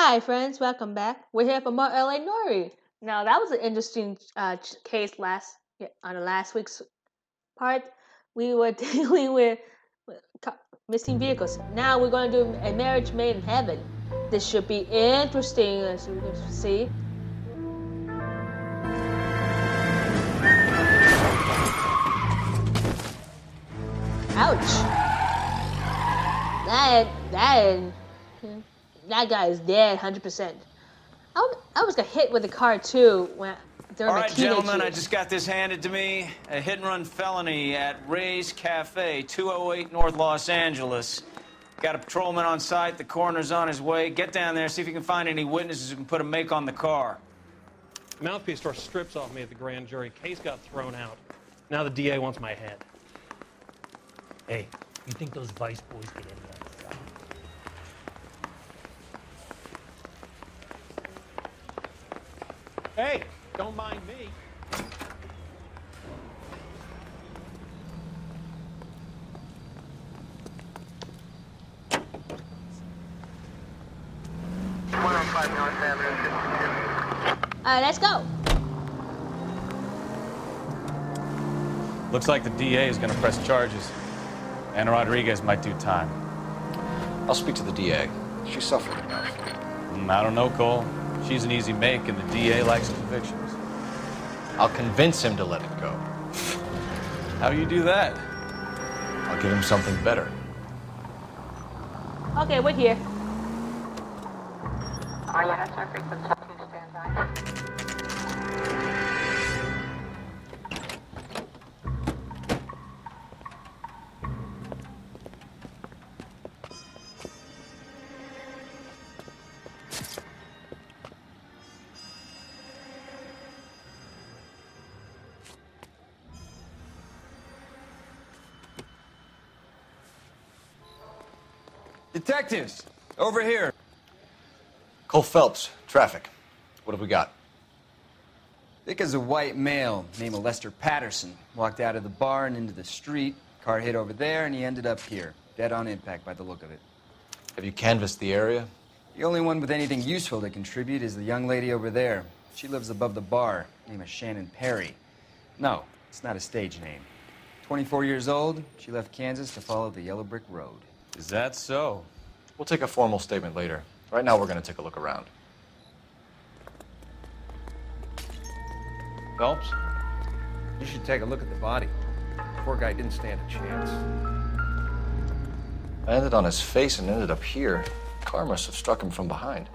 Hi, friends. Welcome back. We're here for more LA Noire. Now, that was an interesting case on the last week's part. We were dealing with missing vehicles. Now we're going to do a marriage made in heaven. This should be interesting. Let's see. Ouch! That that guy is dead, 100%. I was got hit with a car too during All my right, teenage gentlemen, I years. just got this handed to me. A hit-and-run felony at Ray's Cafe, 208 North Los Angeles. Got a patrolman on site. The coroner's on his way. Get down there, see if you can find any witnesses who can put a make on the car. Mouthpiece tore strips off me at the grand jury. Case got thrown out. Now the DA wants my head. Hey, you think those Vice boys get any of that stuff? Hey, don't mind me. Alright, let's go. Looks like the DA is going to press charges. Anna Rodriguez might do time. I'll speak to the DA. She suffered enough. I don't know, Cole. She's an easy make, and the DA likes convictions. I'll convince him to let it go. How do you do that? I'll give him something better. Okay, we're here. Detectives, over here. Cole Phelps, traffic. What have we got? Thick as a white male named Lester Patterson. Walked out of the bar and into the street. Car hit over there, and he ended up here. Dead on impact by the look of it. Have you canvassed the area? The only one with anything useful to contribute is the young lady over there. She lives above the bar. Name is Shannon Perry. No, it's not a stage name. 24 years old, she left Kansas to follow the yellow brick road. Is that so? We'll take a formal statement later. Right now, we're going to take a look around. Phelps, you should take a look at the body. Poor guy didn't stand a chance. I landed on his face and ended up here. The car must have struck him from behind.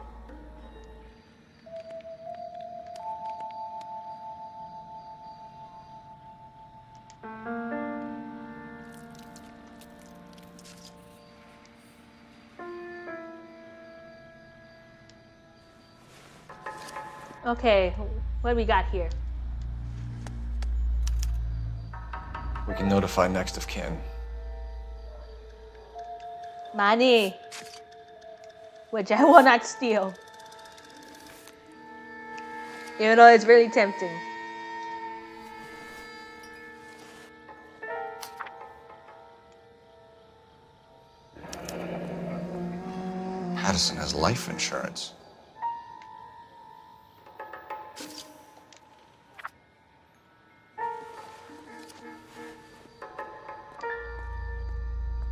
Okay, what do we got here? We can notify next of kin. Money, which I will not steal. Even though it's really tempting. Patterson has life insurance.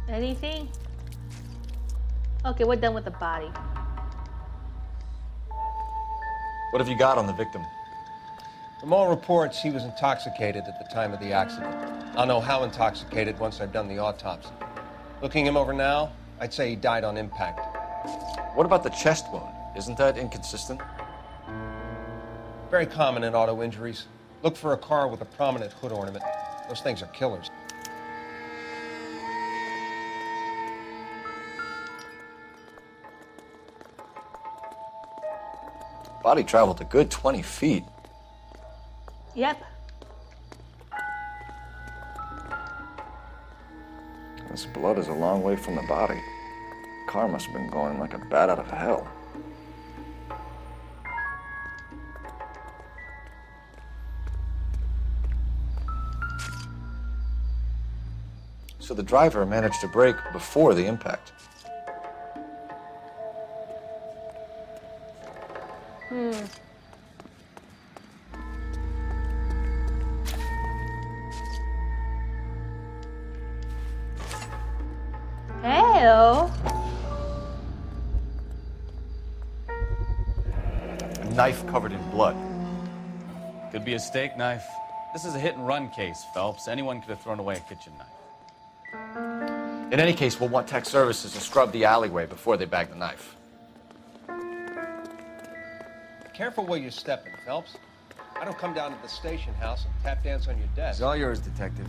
Anything? Okay, we're done with the body. What have you got on the victim? From all reports, he was intoxicated at the time of the accident. I'll know how intoxicated once I've done the autopsy. Looking him over now, I'd say he died on impact. What about the chest wound? Isn't that inconsistent? Very common in auto injuries. Look for a car with a prominent hood ornament. Those things are killers. Body traveled a good 20 feet. Yep. This blood is a long way from the body. Car must have been going like a bat out of hell. So the driver managed to brake before the impact. Hmm. Hell. A knife covered in blood. Could be a steak knife. This is a hit-and-run case, Phelps. Anyone could have thrown away a kitchen knife. In any case, we'll want tech services to scrub the alleyway before they bag the knife. Careful where you're stepping, Phelps. I don't come down to the station house and tap dance on your desk. It's all yours, Detective.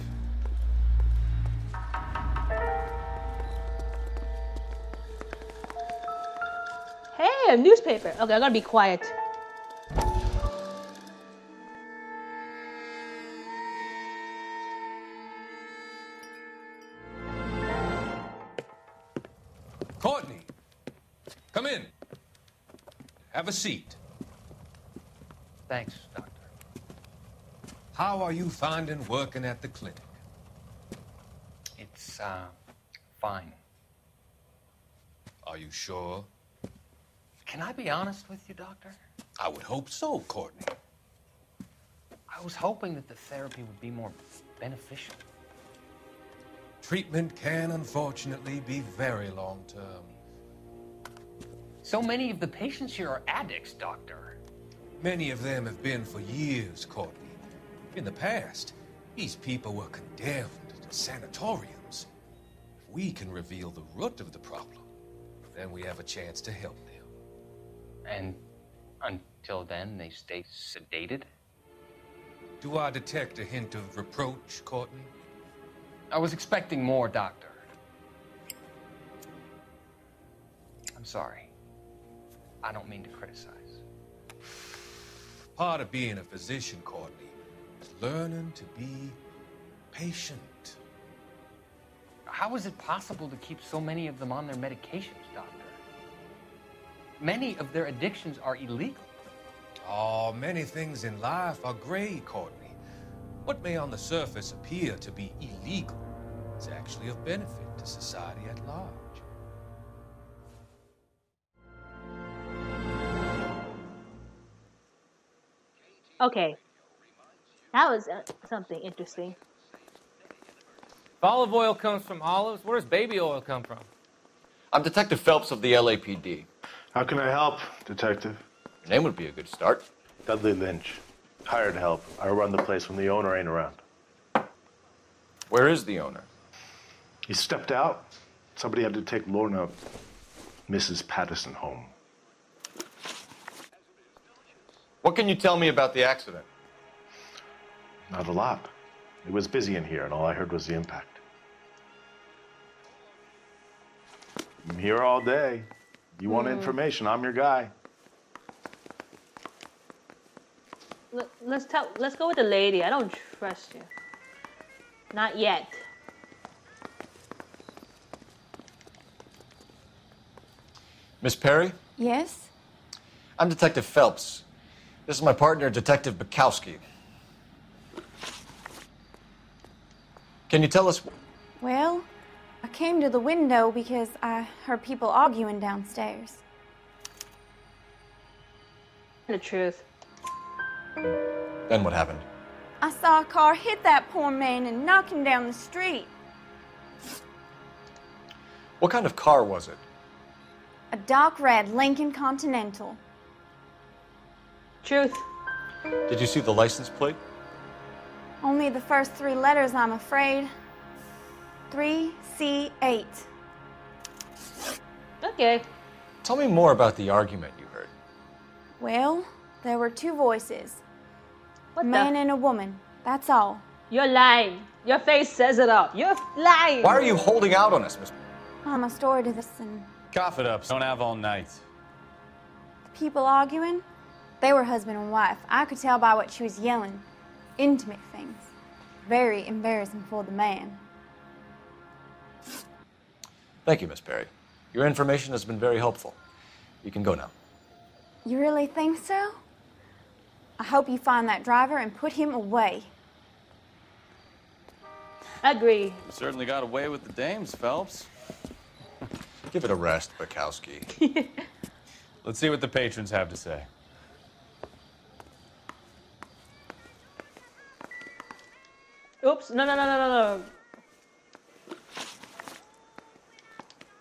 Hey, a newspaper. Okay, I gotta be quiet. Courtney, come in. Have a seat. Thanks, Doctor. How are you finding working at the clinic? It's, fine. Are you sure? Can I be honest with you, Doctor? I would hope so, Courtney. I was hoping that the therapy would be more beneficial. Treatment can, unfortunately, be very long-term. So many of the patients here are addicts, Doctor. Many of them have been for years, Courtney. In the past, these people were condemned to sanatoriums. If we can reveal the root of the problem, then we have a chance to help them. And until then, they stay sedated? Do I detect a hint of reproach, Courtney? I was expecting more, Doctor. I'm sorry. I don't mean to criticize. Part of being a physician, Courtney, is learning to be patient. How is it possible to keep so many of them on their medications, Doctor? Many of their addictions are illegal. Oh, many things in life are gray, Courtney. What may on the surface appear to be illegal is actually of benefit to society at large. Okay. That was something interesting. If olive oil comes from olives, where does baby oil come from? I'm Detective Phelps of the LAPD. How can I help, Detective? Your name would be a good start. Dudley Lynch. Hired help. I run the place when the owner ain't around. Where is the owner? He stepped out. Somebody had to take Lorna, Mrs. Patterson, home. What can you tell me about the accident? Not a lot. It was busy in here, and all I heard was the impact. I'm here all day. You want information, I'm your guy. Let's go with the lady. I don't trust you. Not yet. Miss Perry? Yes? I'm Detective Phelps. This is my partner, Detective Bukowski. Can you tell us... Well, I came to the window because I heard people arguing downstairs. The truth. Then what happened? I saw a car hit that poor man and knock him down the street. What kind of car was it? A dark red Lincoln Continental. Truth. Did you see the license plate? Only the first 3 letters, I'm afraid. 3C8. Okay. Tell me more about the argument you heard. Well, there were 2 voices. What A man and a woman. That's all. You're lying. Your face says it all. You're lying. Why are you holding out on us, Miss... My story to this and Cough it up. Don't have all night. the people arguing, they were husband and wife. I could tell by what she was yelling. Intimate things. Very embarrassing for the man. Thank you, Miss Perry. Your information has been very helpful. You can go now. You really think so? I hope you find that driver and put him away. Agree. You certainly got away with the dames, Phelps. Give it a rest, Bukowski. Let's see what the patrons have to say. Oops. No, no, no, no, no, no.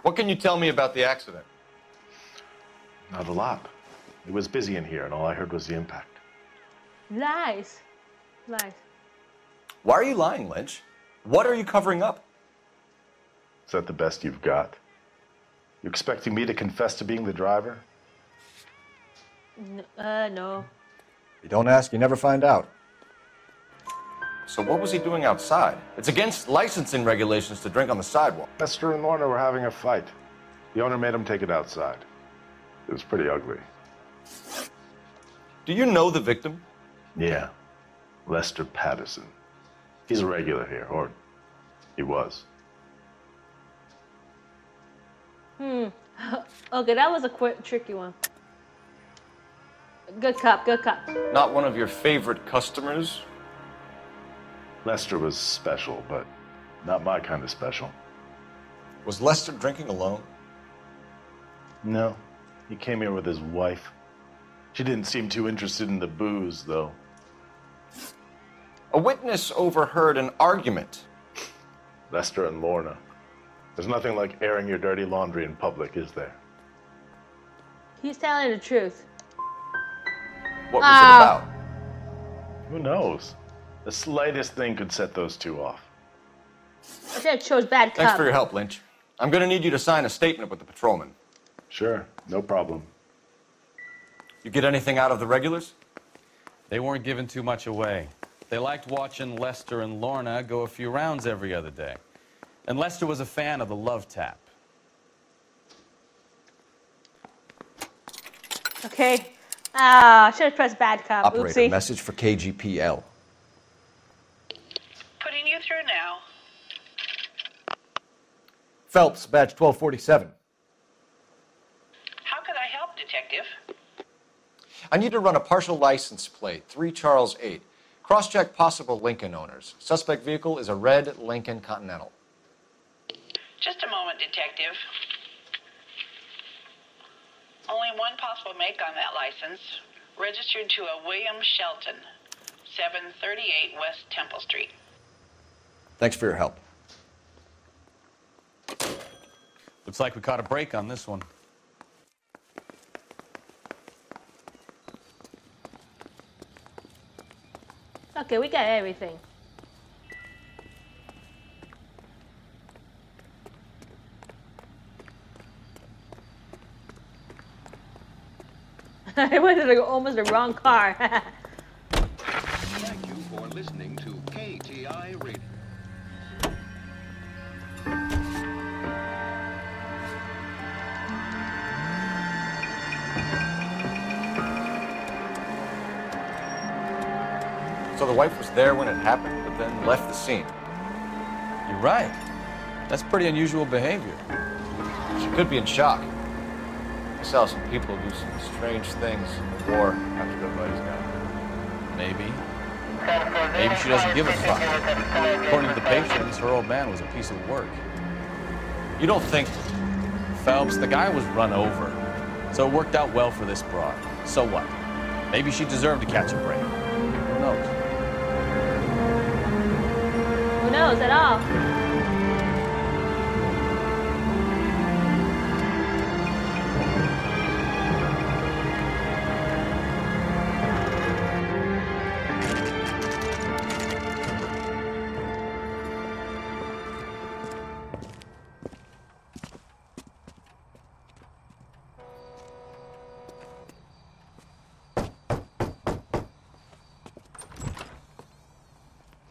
What can you tell me about the accident? Not a lot. It was busy in here, and all I heard was the impact. Lies. Lies. Why are you lying, Lynch? What are you covering up? Is that the best you've got? You expecting me to confess to being the driver? No. You don't ask, you never find out. So what was he doing outside? It's against licensing regulations to drink on the sidewalk. Lester and Lorna were having a fight. The owner made him take it outside. It was pretty ugly. Do you know the victim? Yeah. Lester Patterson. He's a regular here, or he was. Okay, that was a tricky one. Good cop, good cop. Not one of your favorite customers? Lester was special, but not my kind of special. Was Lester drinking alone? No. He came here with his wife. She didn't seem too interested in the booze, though. A witness overheard an argument. Lester and Lorna. There's nothing like airing your dirty laundry in public, is there? He's telling the truth. What was it about? Who knows? The slightest thing could set those two off. I should have chose bad cop. Thanks for your help, Lynch. I'm going to need you to sign a statement with the patrolman. Sure, no problem. You get anything out of the regulars? They weren't giving too much away. They liked watching Lester and Lorna go a few rounds every other day. And Lester was a fan of the love tap. Okay. I should have pressed bad cop. Operator, Oopsie. message for KGPL. Putting you through now. Phelps, badge 1247. How could I help, Detective? I need to run a partial license plate, 3 Charles 8. Cross-check possible Lincoln owners. Suspect vehicle is a red Lincoln Continental. Just a moment, Detective. Only one possible make on that license. Registered to a William Shelton, 738 West Temple Street. Thanks for your help. Looks like we caught a break on this one. Okay, we got everything. I went to almost the wrong car. Thank you for listening to KTI Radio. So the wife was there when it happened, but then left the scene. You're right. That's pretty unusual behavior. She could be in shock. I saw some people do some strange things in the war after their buddies died. Maybe. Maybe she doesn't give a fuck. According to the patients, her old man was a piece of work. You don't think... Phelps, the guy was run over. So it worked out well for this broad. So what? Maybe she deserved to catch a break. Who knows? Who knows at all?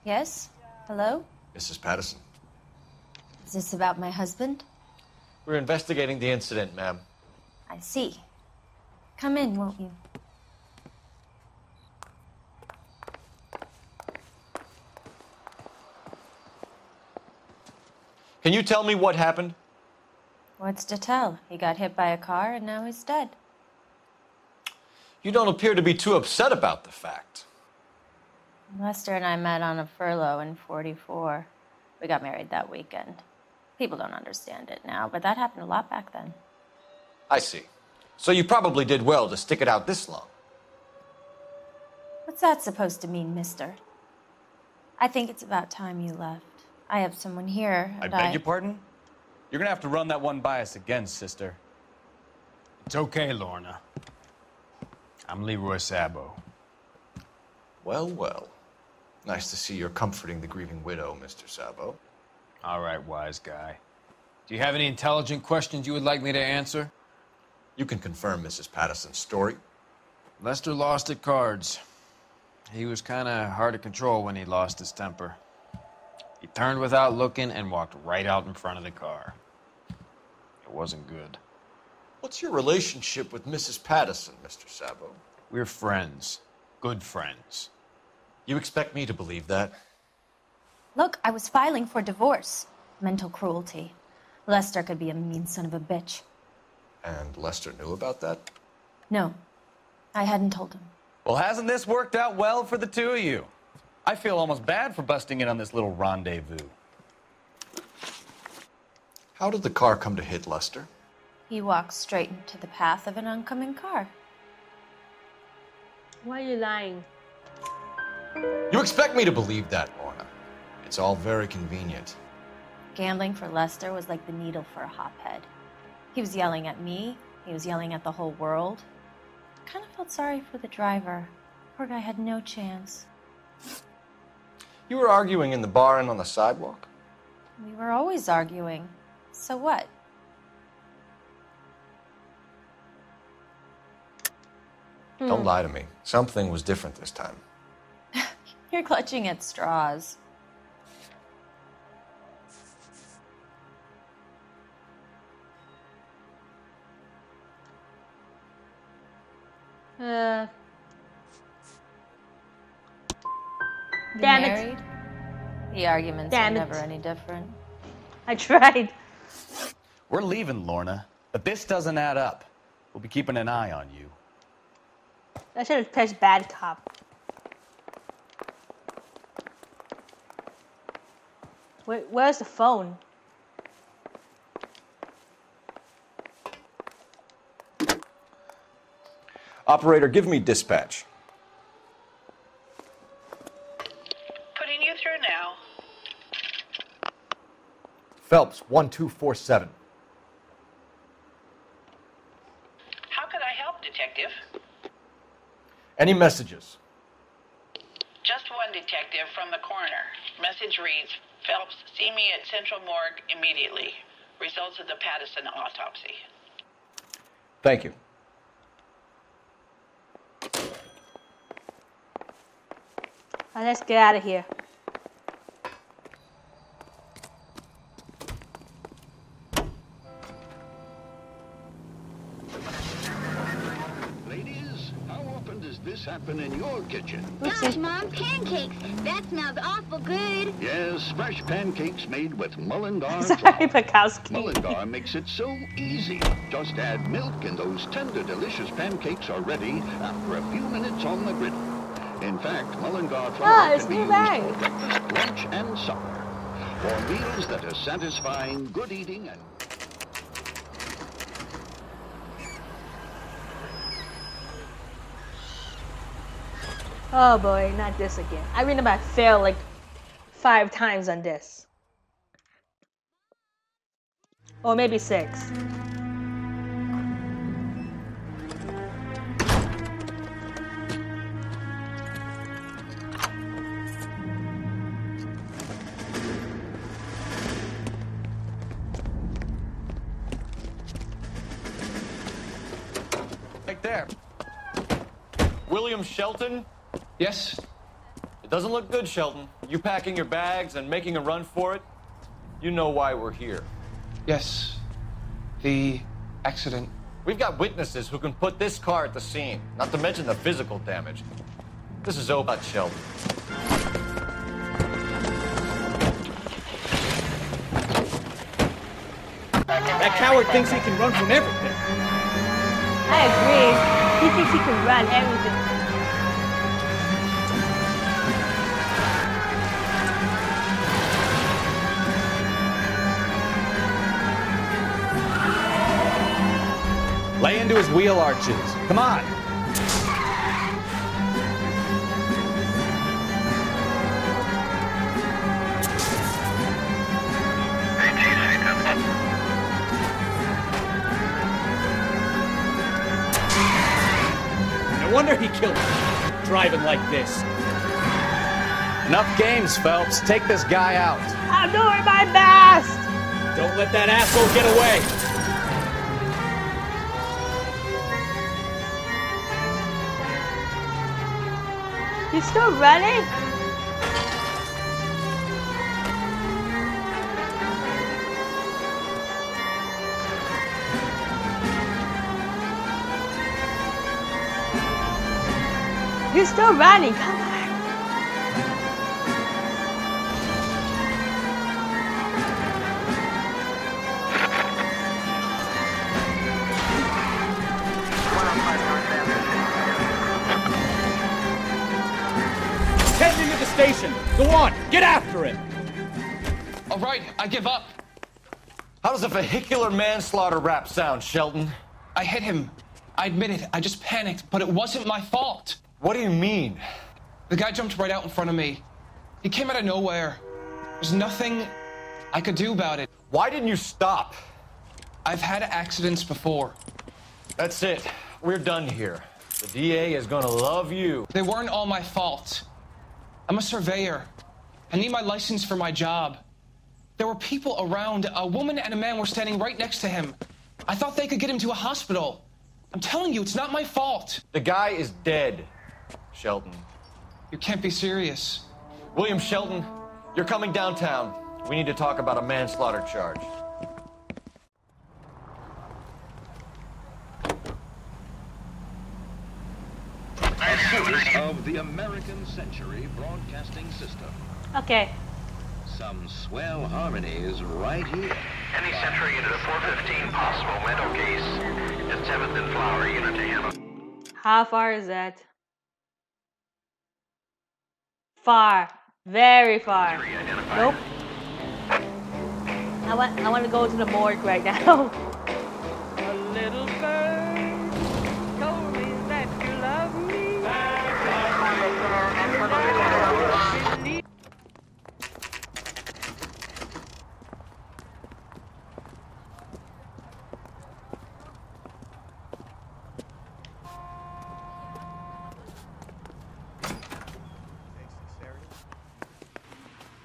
Yes? Hello? Mrs. Patterson. Is this about my husband? We're investigating the incident, ma'am. I see. Come in, won't you? Can you tell me what happened? What's to tell? He got hit by a car and now he's dead. You don't appear to be too upset about the fact. Lester and I met on a furlough in '44. We got married that weekend. People don't understand it now, but that happened a lot back then. I see. So you probably did well to stick it out this long. What's that supposed to mean, mister? I think it's about time you left. I have someone here. I And beg your pardon? You're gonna have to run that one by us again, sister. It's okay, Lorna. I'm Leroy Sabo. Well, well. Nice to see you're comforting the grieving widow, Mr. Sabo. All right, wise guy. Do you have any intelligent questions you would like me to answer? You can confirm Mrs. Patterson's story. Lester lost at cards. He was kind of hard to control when he lost his temper. He turned without looking and walked right out in front of the car. It wasn't good. What's your relationship with Mrs. Patterson, Mr. Sabo? We're friends. Good friends. You expect me to believe that? Look, I was filing for divorce. Mental cruelty. Lester could be a mean son of a bitch. And Lester knew about that? No, I hadn't told him. Well, hasn't this worked out well for the two of you? I feel almost bad for busting in on this little rendezvous. How did the car come to hit Lester? He walked straight into the path of an oncoming car. Why are you lying? You expect me to believe that, Lorna. It's all very convenient. Gambling for Lester was like the needle for a hophead. He was yelling at me. He was yelling at the whole world. I kind of felt sorry for the driver. Poor guy had no chance. You were arguing in the bar and on the sidewalk? We were always arguing. So what? Don't lie to me. Something was different this time. You're clutching at straws. Damn Married? it. The arguments Damn are it. never any different. I tried. We're leaving, Lorna, but this doesn't add up. We'll be keeping an eye on you. I should have pressed bad cop. Where's the phone? Operator, give me dispatch. Putting you through now. Phelps, 1247. How could I help, Detective? Any messages? Just one detective from the coroner. Message reads, Phelps, see me at Central Morgue immediately. Results of the Patterson autopsy. Thank you. Let's get out of here. Ladies, how often does this happen in your kitchen? Gosh, Mom, pancakes. That smells awful good. Yes, fresh pancakes made with Mullingar Sorry, Bukowski. Mullingar makes it so easy. Just add milk and those tender, delicious pancakes are ready after a few minutes on the griddle. In fact, Mullingar flour it's can be new used bag. for breakfast, lunch, and supper. For meals that are satisfying, good eating, and... Oh boy, not this again. I remember I failed like 5 times on this. Or maybe 6. Right there. William Shelton? Yes? It doesn't look good, Shelton. You packing your bags and making a run for it? You know why we're here. Yes. The accident. We've got witnesses who can put this car at the scene, not to mention the physical damage. This is all about Sheldon. That coward thinks he can run from everything. I agree. He thinks he can run everything. Lay into his wheel arches. Come on. wonder he killed him. Driving like this. Enough games, Phelps. Take this guy out. I'm doing my best! Don't let that asshole get away. He's still running? He's still running, come on. Heading into the station. Go on, get after him. All right, I give up. How does a vehicular manslaughter rap sound, Shelton? I hit him. I admit it. I just panicked, but it wasn't my fault. What do you mean? The guy jumped right out in front of me. He came out of nowhere. There's nothing I could do about it. Why didn't you stop? I've had accidents before. That's it. We're done here. The DA is gonna love you. They weren't all my fault. I'm a surveyor. I need my license for my job. There were people around. A woman and a man were standing right next to him. I thought they could get him to a hospital. I'm telling you, it's not my fault. The guy is dead, Shelton. You can't be serious. William Shelton, you're coming downtown. We need to talk about a manslaughter charge. A service of the American Century Broadcasting System. Okay. Some swell harmonies right here. Any Century Unit of 415 possible mental case. It's 7th and Flower Unit to handle. How far is that? Far. Very far. Nope. I want to go to the morgue right now. A little bird told me that you love me.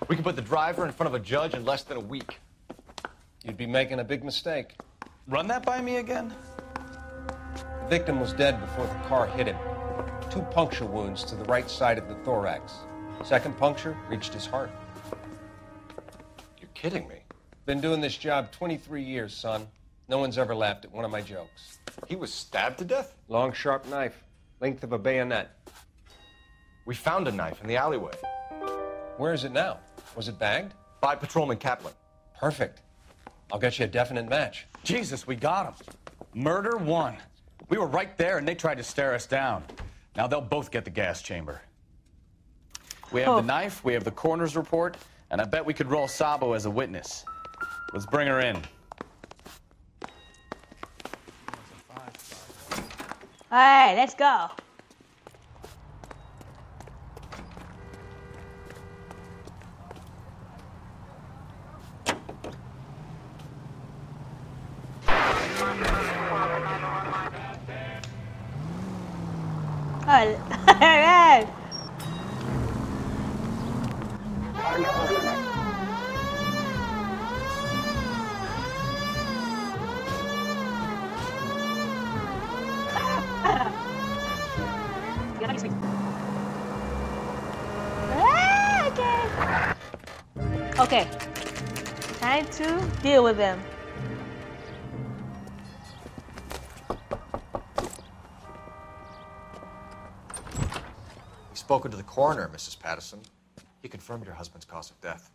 We can put the driver in front of a judge in less than a week. You'd be making a big mistake. Run that by me again? The victim was dead before the car hit him. 2 puncture wounds to the right side of the thorax. Second puncture reached his heart. You're kidding me. Been doing this job 23 years, son. No one's ever laughed at one of my jokes. He was stabbed to death? Long, sharp knife. Length of a bayonet. We found a knife in the alleyway. Where is it now? Was it bagged? By Patrolman Kaplan. Perfect. I'll get you a definite match. Jesus, we got him. Murder 1. We were right there, and they tried to stare us down. Now they'll both get the gas chamber. We have the knife, we have the coroner's report, and I bet we could roll Sabo as a witness. Let's bring her in. All right, let's go. All right. Okay. Time to deal with them. We've spoken to the coroner, Mrs. Patterson. He confirmed your husband's cause of death.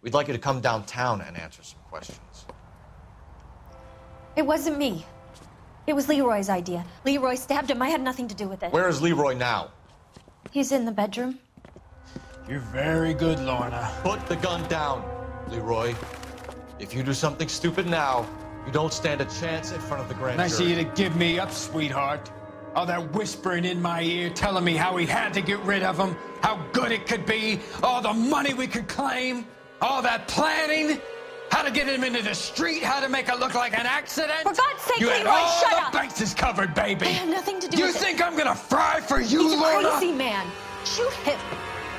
We'd like you to come downtown and answer some questions. It wasn't me. It was Leroy's idea. Leroy stabbed him. I had nothing to do with it. Where is Leroy now? He's in the bedroom. You're very good, Lorna. Put the gun down, Leroy. If you do something stupid now, you don't stand a chance in front of the grand Nice of jury. you to give me up, sweetheart. All that whispering in my ear telling me how we had to get rid of him, how good it could be, all the money we could claim, all that planning. How to get him into the street, how to make it look like an accident. For God's sake, you had Leroy, all shut the up. bases covered, baby. I have nothing to do You with it. think I'm gonna fry for you, He's a Lorna? crazy man. Shoot him.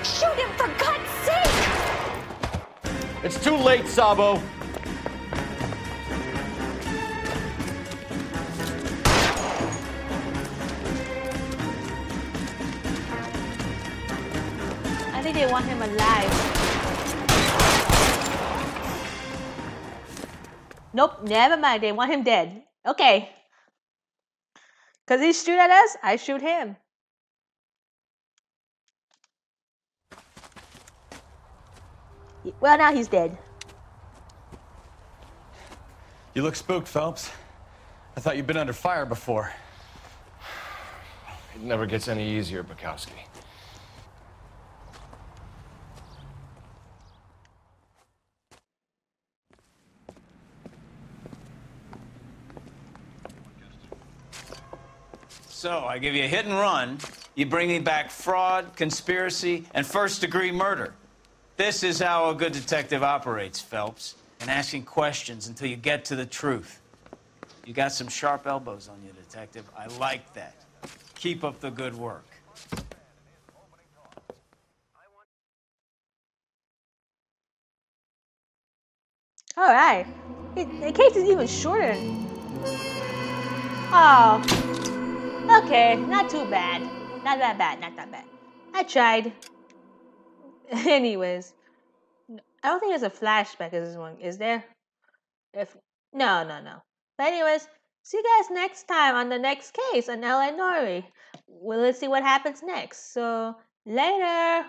Shoot him, for God's sake. It's too late, Sabo. I think they want him alive. Nope, never mind. They want him dead. Okay. Because he shoot at us, I shoot him. Well, now he's dead. You look spooked, Phelps. I thought you'd been under fire before. It never gets any easier, Bukowski. So, I give you a hit and run. You bring me back fraud, conspiracy, and first-degree murder. This is how a good detective operates, Phelps. And asking questions until you get to the truth. You got some sharp elbows on you, detective. I like that. Keep up the good work. All right. The case is even shorter. Oh. Okay, not too bad. Not that bad, not that bad. I tried. Anyways. I don't think there's a flashback in this one, is there? No. But anyways, see you guys next time on the next case on LA Noire. Well, let's see what happens next. So, later.